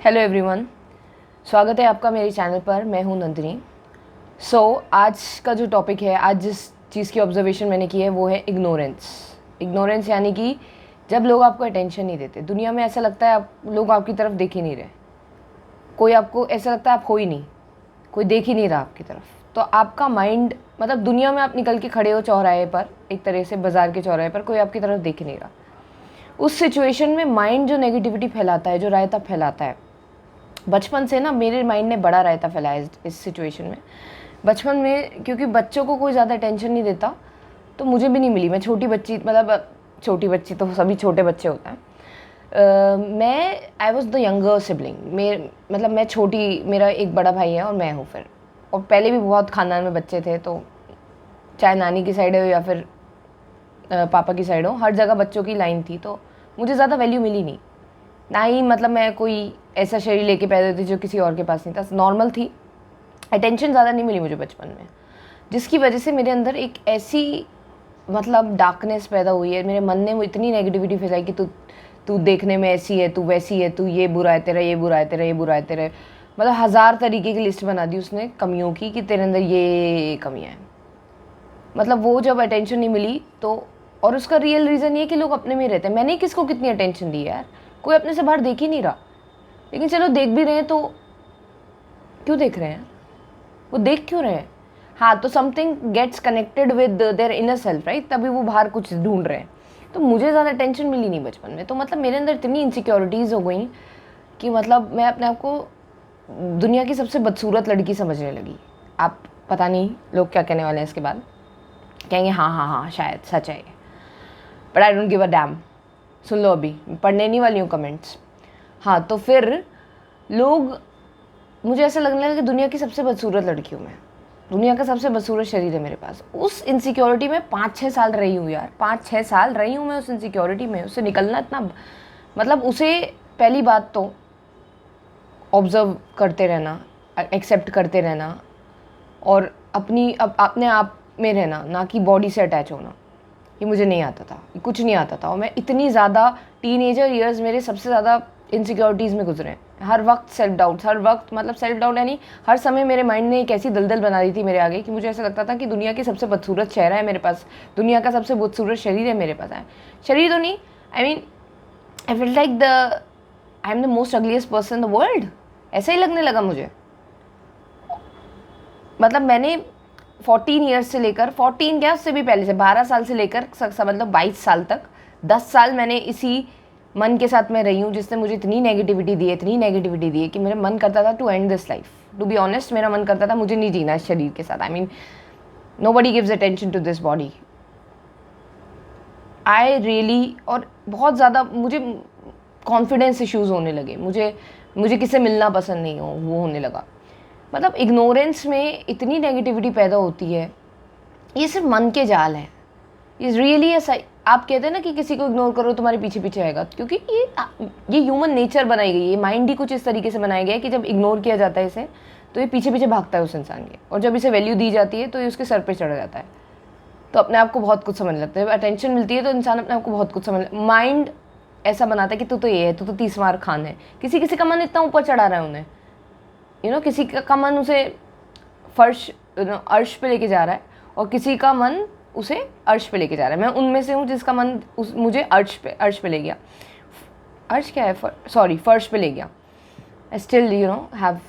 Hello everyone, स्वागत है आपका मेरे चैनल पर। मैं हूं नंदिनी। आज का जो टॉपिक है, आज जिस चीज़ की ऑब्जर्वेशन मैंने की है वो है इग्नोरेंस। इग्नोरेंस यानी कि जब लोग आपको अटेंशन नहीं देते। दुनिया में ऐसा लगता है लोग आपकी तरफ देख ही नहीं रहे, कोई आपको ऐसा लगता है आप हो ही नहीं, कोई देख ही नहीं रहा आपकी तरफ। तो आपका माइंड मतलब दुनिया में आप निकल के खड़े हो चौराहे पर, एक तरह से बाज़ार के चौराहे पर, कोई आपकी तरफ देख ही नहीं रहा। उस सिचुएशन में माइंड जो नेगेटिविटी फैलाता है, जो रायता फैलाता है, बचपन से ना मेरे माइंड ने बड़ा रायता फैलाया इस सिचुएशन में। बचपन में क्योंकि बच्चों को कोई ज़्यादा टेंशन नहीं देता, तो मुझे भी नहीं मिली। मैं छोटी बच्ची, मतलब छोटी बच्ची तो सभी छोटे बच्चे होते हैं। मैं I was the younger sibling. मतलब मैं छोटी, मेरा एक बड़ा भाई है और मैं हूँ फिर। और पहले भी बहुत ख़ानदान में बच्चे थे, तो चाहे नानी की साइड हो या फिर पापा की साइड हो, हर जगह बच्चों की लाइन थी। तो मुझे ज़्यादा वैल्यू मिली नहीं, ना ही मतलब मैं कोई ऐसा शरीर लेके पैदा हुई थी जो किसी और के पास नहीं था। नॉर्मल थी, अटेंशन ज़्यादा नहीं मिली मुझे बचपन में, जिसकी वजह से मेरे अंदर एक ऐसी मतलब डार्कनेस पैदा हुई है। मेरे मन ने वो इतनी नेगेटिविटी फैलाई कि तू तू देखने में ऐसी है, तू वैसी है, तू ये बुरा है तेरा, ये बुरा है तेरा, ये बुरा है तेरा। मतलब 1000 तरीके की लिस्ट बना दी उसने कमियों की कि तेरे अंदर ये कमियाँ हैं। मतलब वो जब अटेंशन नहीं मिली तो, और उसका रियल रीज़न ये कि लोग अपने में रहते हैं। मैंने किसको कितनी अटेंशन दी है यार, कोई अपने से बाहर देख ही नहीं रहा। लेकिन चलो देख भी रहे हैं तो क्यों देख रहे हैं, वो देख क्यों रहे हैं? हाँ, तो something gets connected with their inner self, right? तभी वो बाहर कुछ ढूंढ रहे हैं। तो मुझे ज़्यादा टेंशन मिली नहीं बचपन में। तो मतलब मेरे अंदर इतनी इनसिक्योरिटीज़ हो गई कि मतलब मैं अपने आप को दुनिया की सबसे बदसूरत लड़की समझने लगी। आप पता नहीं लोग क्या कहने वाले हैं इसके बाद, कहेंगे हाँ हाँ हाँ शायद सच है, but I don't give a damn. सुन लो, अभी पढ़ने नहीं वाली हूँ कमेंट्स। हाँ, तो फिर लोग, मुझे ऐसा लगने लगा कि दुनिया की सबसे बदसूरत लड़की हूँ मैं, दुनिया का सबसे बदसूरत शरीर है मेरे पास। उस इनसिक्योरिटी में 5-6 साल रही हूँ यार, 5-6 साल रही हूँ मैं उस इनसिक्योरिटी में। उससे निकलना इतना, मतलब उसे पहली बात तो ऑब्ज़र्व करते रहना, एक्सेप्ट करते रहना, और अपने आप में रहना, ना कि बॉडी से अटैच होना। ये मुझे नहीं आता था, ये कुछ नहीं आता था। और मैं इतनी ज़्यादा टीनेजर ईयर्स मेरे सबसे ज़्यादा इनसिक्योरिटीज़ में गुजरे। हर वक्त सेल्फ डाउट, हर वक्त मतलब सेल्फ डाउट यानी हर समय मेरे माइंड ने एक ऐसी दलदल बना दी थी मेरे आगे कि मुझे ऐसा लगता था कि दुनिया की सबसे बदसूरत चेहरा है मेरे पास, दुनिया का सबसे बदसूरत शरीर है मेरे पास। है शरीर तो नहीं, I mean I feel like I am the most ugliest person in the world. ऐसा ही लगने लगा मुझे। मतलब मैंने 14 ईयर्स से लेकर, 14 क्या उससे भी पहले से, 12 साल से लेकर मतलब 22 साल तक, 10 साल मैंने इसी मन के साथ में रही हूँ जिसने मुझे इतनी नेगेटिविटी दी है, इतनी नेगेटिविटी दी है कि मेरा मन करता था to end this life. To be honest, मेरा मन करता था मुझे नहीं जीना इस शरीर के साथ। I mean nobody gives attention to this body. I really, और बहुत ज़्यादा मुझे कॉन्फिडेंस इश्यूज़ होने लगे। मुझे किससे मिलना पसंद नहीं हो, वो होने लगा। मतलब इग्नोरेंस में इतनी नेगेटिविटी पैदा होती है। ये सिर्फ मन के जाल है, ये रियली ऐसा। आप कहते हैं ना कि किसी को इग्नोर करो तुम्हारे पीछे पीछे आएगा, क्योंकि ये ह्यूमन नेचर बनाई गई है। माइंड ही कुछ इस तरीके से बनाया गया है कि जब इग्नोर किया जाता है इसे, तो ये पीछे पीछे भागता है उस इंसान के, और जब इसे वैल्यू दी जाती है तो ये उसके सर पे चढ़ जाता है। तो अपने आप को बहुत कुछ समझ लगता है। अटेंशन मिलती है तो इंसान अपने आप को बहुत कुछ समझ, माइंड ऐसा बनाता है कि तू तो ये है, तू तो 30 मार खान है। किसी किसी का मन इतना ऊपर चढ़ा रहा है उन्हें, किसी का मन उसे फर्श अर्श पे लेके जा रहा है, और किसी का मन उसे अर्श पे लेके जा रहा है। मैं उनमें से हूँ जिसका मन मुझे अर्श पे ले गया। अर्श क्या है, सॉरी, फर्श पे ले गया। आई स्टिल हैव,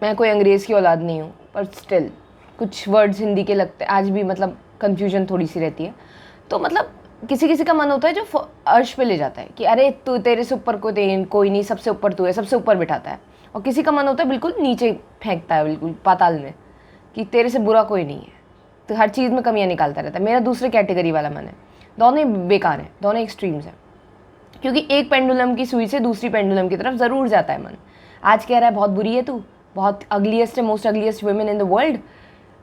मैं कोई अंग्रेज़ की औलाद नहीं हूँ, पर स्टिल कुछ वर्ड्स हिंदी के लगते आज भी, मतलब कन्फ्यूजन थोड़ी सी रहती है। तो मतलब किसी किसी का मन होता है जो अर्श पे ले जाता है कि अरे तू, तेरे से ऊपर कोई नहीं, सबसे ऊपर तू है, सबसे ऊपर बिठाता है। और किसी का मन होता है बिल्कुल नीचे फेंकता है, बिल्कुल पाताल में, कि तेरे से बुरा कोई नहीं है, तो हर चीज़ में कमियां निकालता रहता है। मेरा दूसरे कैटेगरी वाला मन है। दोनों ही बेकार हैं, दोनों एक्सट्रीम्स हैं, क्योंकि एक पेंडुलम की सुई से दूसरी पेंडुलम की तरफ ज़रूर जाता है मन। आज कह रहा है बहुत बुरी है तू, बहुत अगलीस्ट है, most ugliest women in the world,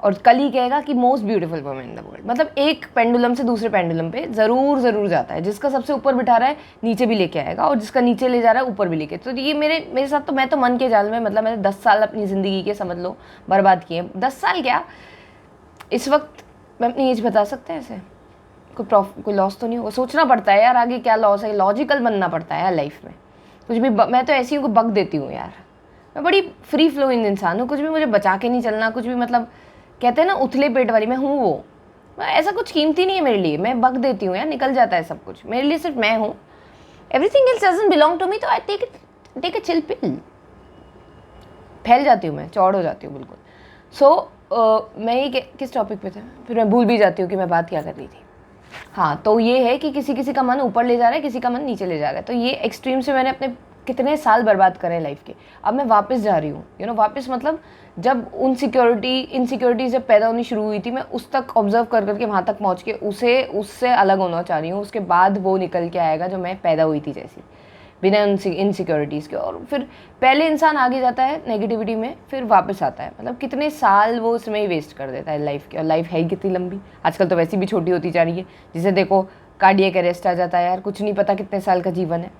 और कल ही कहेगा कि most beautiful women in the world. मतलब एक पेंडुलम से दूसरे पेंडुलम पे ज़रूर जाता है। जिसका सबसे ऊपर बिठा रहा है नीचे भी लेके आएगा, और जिसका नीचे ले जा रहा है ऊपर भी लेके। तो ये मेरे साथ तो, मैं तो मन के जाल में, मतलब मैंने 10 साल अपनी ज़िंदगी के समझ लो बर्बाद किए। 10 साल क्या, इस वक्त मैं अपनी एज बता सकते हैं ऐसे? कोई लॉस तो नहीं होगा? सोचना पड़ता है यार आगे क्या लॉस है, लॉजिकल बनना पड़ता है यार लाइफ में। कुछ भी मैं तो ऐसी हूँ कि बक देती हूँ यार। मैं बड़ी फ्री फ्लोइंग इंसान हूँ, कुछ भी मुझे बचा के नहीं चलना, कुछ भी मतलब कहते हैं ना उथले पेट वाली, मैं हूँ वो। मैं ऐसा कुछ कीमती नहीं है मेरे लिए, मैं बक देती हूँ यार, निकल जाता है सब कुछ मेरे लिए, सिर्फ मैं हूँ। Everything else doesn't belong to me, तो I take a chill pill. फैल जाती हूँ मैं, चौड़ हो जाती हूँ बिल्कुल। मैं ये किस टॉपिक पे था, फिर मैं भूल भी जाती हूँ कि मैं बात क्या कर रही थी। हाँ, तो ये है कि किसी किसी का मन ऊपर ले जा रहा है, किसी का मन नीचे ले जा रहा है। तो ये एक्सट्रीम से मैंने अपने कितने साल बर्बाद करे लाइफ के। अब मैं वापस जा रही हूँ, वापस मतलब जब इनसिक्योरिटी जब पैदा होनी शुरू हुई थी, मैं उस तक ऑब्जर्व कर करके वहाँ तक पहुँच के उससे अलग होना चाह रही हूँ। उसके बाद वो निकल के आएगा जो मैं पैदा हुई थी जैसी, बिना इनसिक्योरिटीज़ के। और फिर पहले इंसान आगे जाता है नेगेटिविटी में, फिर वापस आता है। मतलब कितने साल वो उसमें ही वेस्ट कर देता है लाइफ के, और लाइफ है ही कितनी लंबी। आजकल तो वैसे भी छोटी होती जा रही है, जिसे देखो कार्डियक अरेस्ट आ जाता है यार, कुछ नहीं पता कितने साल का जीवन है।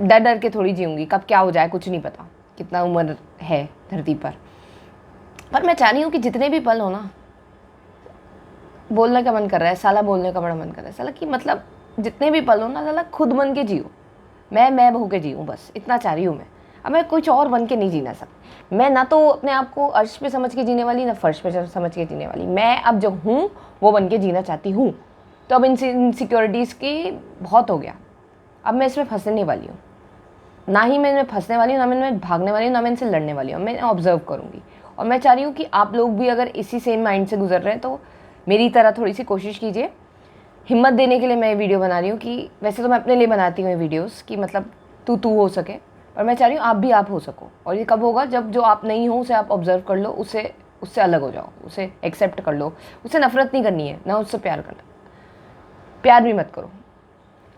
डर डर के थोड़ी जीऊँगी, कब क्या हो जाए कुछ नहीं पता, कितना उम्र है धरती पर मैं चाह रही हूँ कि जितने भी पल हो ना, बोलने का मन कर रहा है साला, बोलने का बड़ा मन कर रहा है साला, कि मतलब जितने भी पल हो ना साला खुद बन के जियो। मैं बहू के जीऊँ, बस इतना चाह रही हूँ मैं। अब मैं कुछ और बन के नहीं जीना सकती। मैं ना तो अपने आप को अर्श पे समझ के जीने वाली, ना फर्श पे समझ के जीने वाली। मैं अब जो हूँ वो बन के जीना चाहती हूँ। तो अब इनसिक्योरिटीज़ की बहुत हो गया, अब मैं इसमें फंसने नहीं वाली हूँ। ना ही मैं इनमें फंसने वाली हूँ, ना मैं इनमें भागने वाली हूँ, ना मैं इनसे लड़ने वाली हूँ। मैं ऑब्जर्व करूँगी। और मैं चाह रही हूँ कि आप लोग भी अगर इसी सेम माइंड से गुजर रहे हैं तो मेरी तरह थोड़ी सी कोशिश कीजिए। हिम्मत देने के लिए मैं ये वीडियो बना रही हूँ कि वैसे तो मैं अपने लिए बनाती हूँ ये वीडियोस कि मतलब तू हो सके, और मैं चाह रही हूँ आप भी आप हो सको। और ये कब होगा, जब जो आप नहीं हो उसे आप ऑब्जर्व कर लो, उससे अलग हो जाओ, उसे एक्सेप्ट कर लो। उससे नफरत नहीं करनी है, ना उससे प्यार करना, प्यार भी मत करो,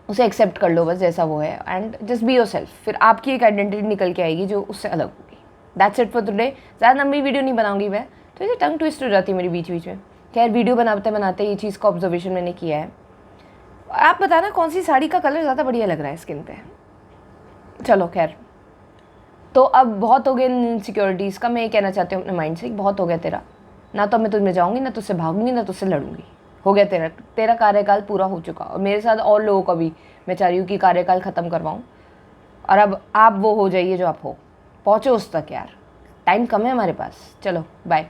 उसे एक्सेप्ट कर लो बस जैसा वो है, and just be your self. फिर आपकी एक आइडेंटिटी निकल के आएगी जो उससे अलग होगी। That's it for today. ज़्यादा लंबी वीडियो नहीं बनाऊंगी मैं, तो ये टंग ट्विस्ट हो जाती है मेरी बीच बीच में। खैर, वीडियो बनाते बनाते ये चीज़ का ऑब्जर्वेशन मैंने किया है। आप बताना कौन सी साड़ी का कलर ज़्यादा बढ़िया लग रहा है स्किन पे। चलो खैर, तो अब बहुत हो गया इनसिक्योरिटीज़ का। मैं ये कहना चाहती हूँ अपने माइंड से, बहुत हो गया तेरा। ना तो मैं तुझमें जाऊँगी, ना तुझसे भागूंगी, ना तुझसे लड़ूंगी। हो गया तेरा कार्यकाल पूरा हो चुका। और मेरे साथ और लोगों का भी मैं चाह रही हूँ कि कार्यकाल ख़त्म करवाऊँ। और अब आप वो हो जाइए जो आप हो, पहुँचो उस तक यार, टाइम कम है हमारे पास। चलो बाय।